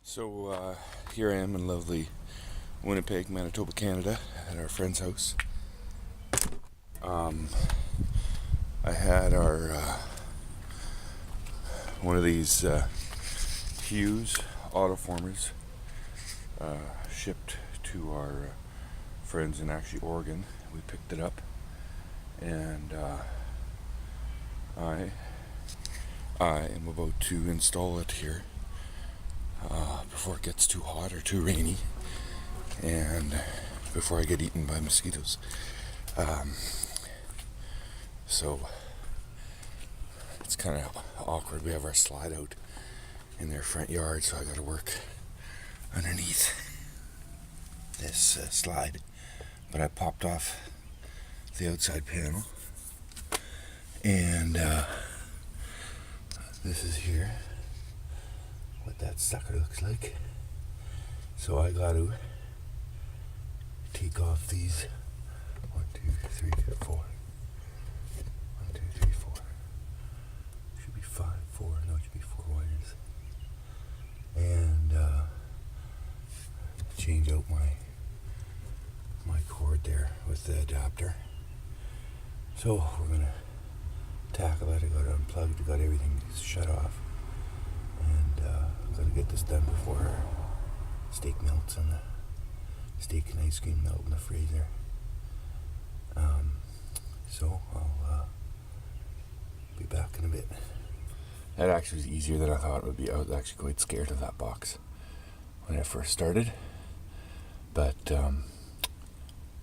So here I am in lovely Winnipeg, Manitoba, Canada, at our friend's house. I had our one of these Hughes Autoformers shipped to our friends in actually Oregon. We picked it up, and I am about to install it here before it gets too hot or too rainy, and before I get eaten by mosquitoes. So it's kind of awkward. We have our slide out in their front yard, so I got to work underneath this slide. But I popped off the outside panel, and this is here what that sucker looks like. So I got to take off these 1, 2, 3, 4. 1, 2, 3, 4. Should be 5, 4. No, it should be 4 wires. And change out my cord there with the adapter. So we're gonna tackle it. I got it unplugged. I got everything shut off, and I'm gonna get this done before our steak melts and the steak and ice cream melt in the freezer. So I'll be back in a bit. That actually was easier than I thought it would be. I was actually quite scared of that box when I first started, but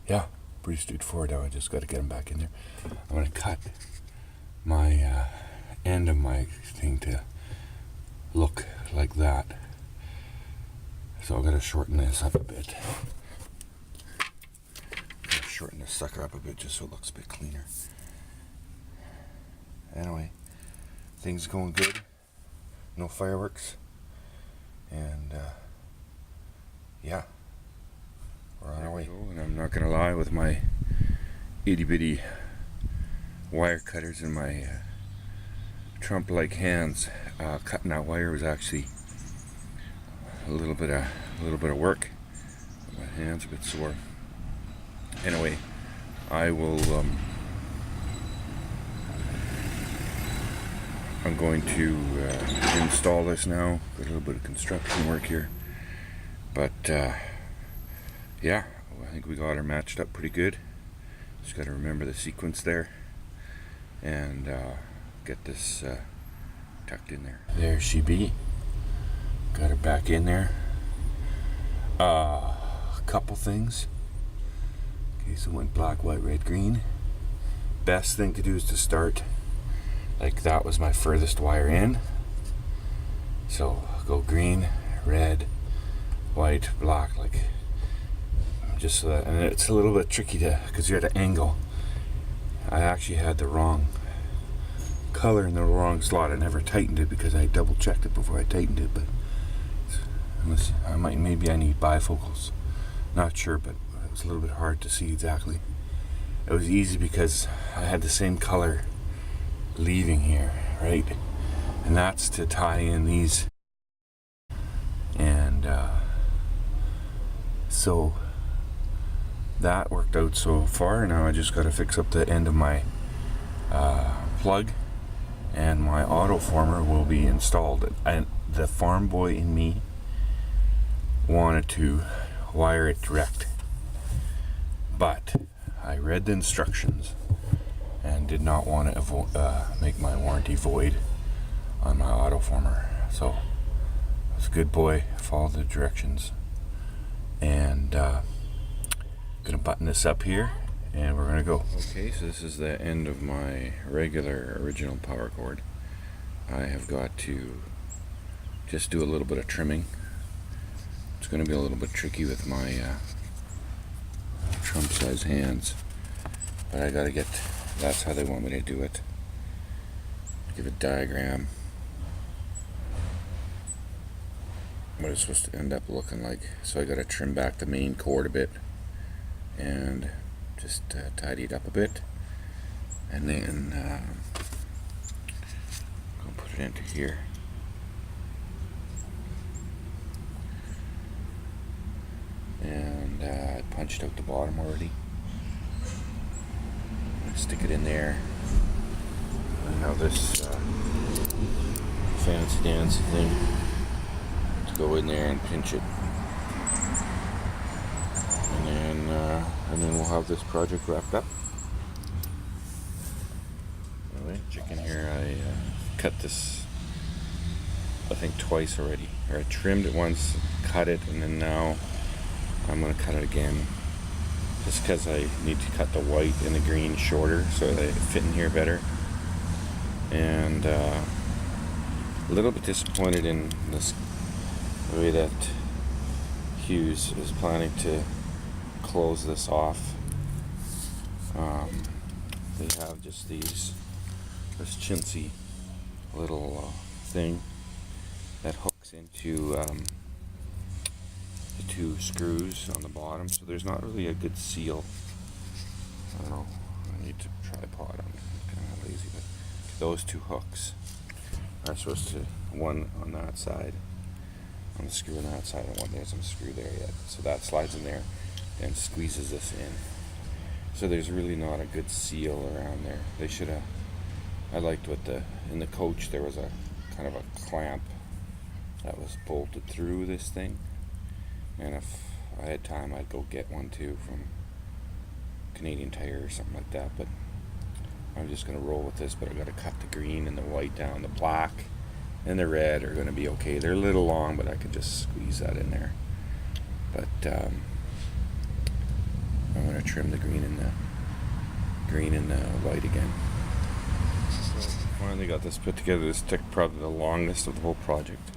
yeah, pretty straightforward. Now I just got to get them back in there. I'm gonna cut my end of my thing to look like that, so I'm gonna shorten this up a bit. Shorten this sucker up a bit just so it looks a bit cleaner. Anyway, things going good. No fireworks, and yeah, we're on our way. And I'm not gonna lie, with my itty bitty wire cutters in my Trump-like hands, cutting that wire was actually a little bit of work. My hands are a bit sore. Anyway, I will. I'm going to install this now. Got a little bit of construction work here, but yeah, I think we got her matched up pretty good. Just got to remember the sequence there, and get this tucked in there. There she be. Got her back in there. A couple things. Okay, so went black, white, red, green. Best thing to do is to start like that was my furthest wire in. So go green, red, white, black, like just so that. And it's a little bit tricky to, because you're at an angle. I actually had the wrong color in the wrong slot. I never tightened it because I double checked it before I tightened it, but unless maybe I need bifocals. Not sure, but it was a little bit hard to see exactly. It was easy because I had the same color leaving here, right? And that's to tie in these. And so that worked out so far. Now I just got to fix up the end of my plug, and my Autoformer will be installed. And the farm boy in me wanted to wire it direct, but I read the instructions and did not want to make my warranty void on my Autoformer. So I was a good boy, followed the directions, and gonna button this up here, and we're gonna go. Okay, so this is the end of my regular original power cord. I have got to just do a little bit of trimming. It's going to be a little bit tricky with my Trump-sized hands, but I got to get. That's how they want me to do it. Give a diagram. What it's supposed to end up looking like. So I got to trim back the main cord a bit and just tidy it up a bit, and then I'll put it into here. punched out the bottom already. Stick it in there. And now this fancy dancy thing to go in there and pinch it. And then we'll have this project wrapped up. Anyway, chicken here, I cut this, I think twice already. Or I trimmed it once, cut it, and then now I'm going to cut it again. Just because I need to cut the white and the green shorter so they fit in here better. And a little bit disappointed in this the way that Hughes is planning to close this off. They have just this chintzy little thing that hooks into the two screws on the bottom, so there's not really a good seal. I don't know, I need to tripod, I'm kind of lazy, but those two hooks are supposed to, one on that side, on the screw on that side, and one there's no screw there yet, so that slides in there and squeezes this in. So there's really not a good seal around there. They should have, I liked what in the coach there was a kind of a clamp that was bolted through this thing, and if I had time I'd go get one too from Canadian Tire or something like that, but I'm just going to roll with this. But I've got to cut the green and the white down. The black and the red are going to be okay. They're a little long, but I could just squeeze that in there. But I'm going to trim the green and the white again. So finally got this put together. This took probably the longest of the whole project.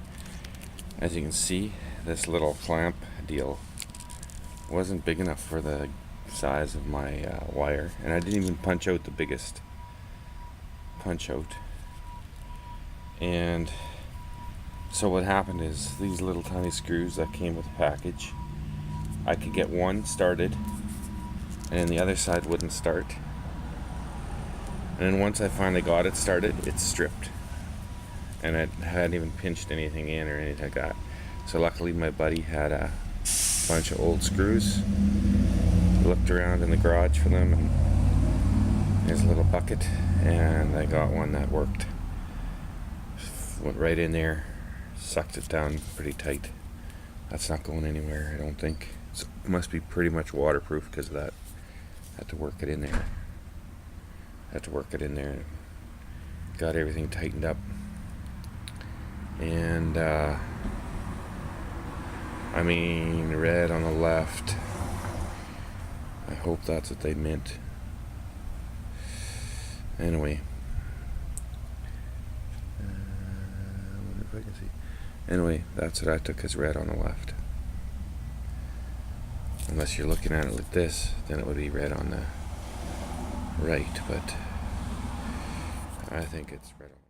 As you can see, this little clamp deal wasn't big enough for the size of my wire, and I didn't even punch out the biggest punch out. And so what happened is these little tiny screws that came with the package, I could get one started and then the other side wouldn't start, and then once I finally got it started, it stripped, and I hadn't even pinched anything in or anything like that. So luckily my buddy had a bunch of old screws. Looked around in the garage for them, and there's a little bucket, and I got one that worked. Went right in there, sucked it down pretty tight. That's not going anywhere, I don't think. So it must be pretty much waterproof because of that. Had to work it in there. Got everything tightened up, and I mean, red on the left. I hope that's what they meant. Anyway, I wonder if I can see. Anyway, that's what I took as red on the left. Unless you're looking at it like this, then it would be red on the right, but I think it's red on